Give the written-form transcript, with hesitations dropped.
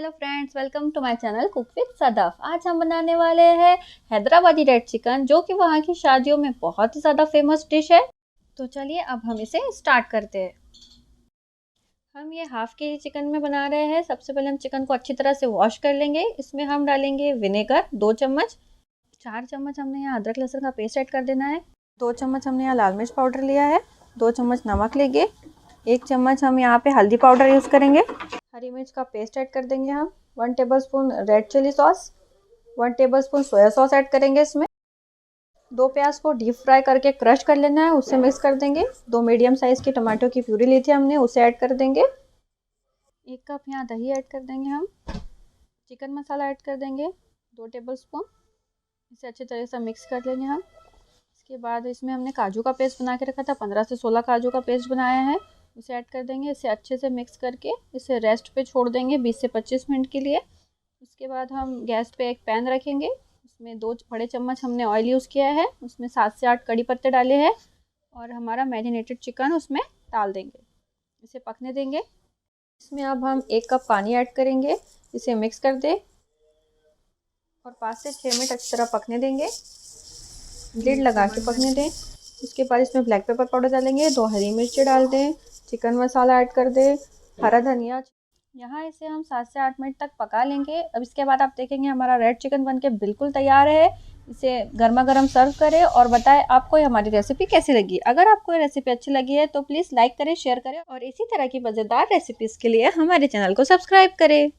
Hello friends, welcome to my channel cook with Sadaf. आज हम बनाने वाले हैं हैदराबादी रेड चिकन, जो कि वहाँ की शादियों में बहुत ही ज़्यादा फेमस डिश है। तो चलिए अब हम इसे स्टार्ट करते हैं। हम ये हाफ के जी चिकन में बना रहे हैं। सबसे पहले हम चिकन को अच्छी तरह से वॉश कर लेंगे। इसमें हम डालेंगे विनेगर 2 चम्मच, 4 चम्मच हमने यहाँ अदरक लहसुन का पेस्ट ऐड कर देना है, 2 चम्मच हमने यहाँ लाल मिर्च पाउडर लिया है, 2 चम्मच नमक लेंगे, 1 चम्मच हम यहाँ पे हल्दी पाउडर यूज़ करेंगे, हरी मिर्च का पेस्ट ऐड कर देंगे हम, 1 tablespoon red chilli sauce, 1 tablespoon soya sauce add करेंगे इसमें। 2 प्याज को डीप फ्राई करके क्रश कर लेना है, उसे मिक्स कर देंगे। 2 मीडियम साइज़ की टमाटो की प्यूरी ली थी हमने, उसे ऐड कर देंगे। 1 कप यहाँ दही ऐड कर देंगे हम। चिकन मसाला ऐड कर देंगे 2 टेबलस्पून। इसे अच्छी तरह से मिक्स कर लेंगे हम। इसके बाद इसमें हमने काजू का पेस्ट बना के रखा था, 15 से 16 काजू का पेस्ट बनाया है, उसे ऐड कर देंगे। इसे अच्छे से मिक्स करके इसे रेस्ट पे छोड़ देंगे 20 से 25 मिनट के लिए। उसके बाद हम गैस पे एक पैन रखेंगे, उसमें 2 बड़े चम्मच हमने ऑयल यूज़ किया है, उसमें 7 से 8 कड़ी पत्ते डाले हैं और हमारा मैरिनेटेड चिकन उसमें डाल देंगे। इसे पकने देंगे। इसमें अब हम 1 कप पानी ऐड करेंगे, इसे मिक्स कर दें और 5 से 6 मिनट अच्छी तरह पकने देंगे। लिड लगा के पकने दें। उसके बाद इसमें ब्लैक पेपर पाउडर डालेंगे, 2 हरी मिर्ची डाल दें, चिकन मसाला ऐड कर दें, हरा धनिया। यहाँ इसे हम 7 से 8 मिनट तक पका लेंगे। अब इसके बाद आप देखेंगे हमारा रेड चिकन बनके बिल्कुल तैयार है। इसे गर्मा गर्म सर्व करें और बताएं आपको ये हमारी रेसिपी कैसी लगी। अगर आपको ये रेसिपी अच्छी लगी है तो प्लीज़ लाइक करें, शेयर करें और इसी तरह की मज़ेदार रेसिपीज़ के लिए हमारे चैनल को सब्सक्राइब करें।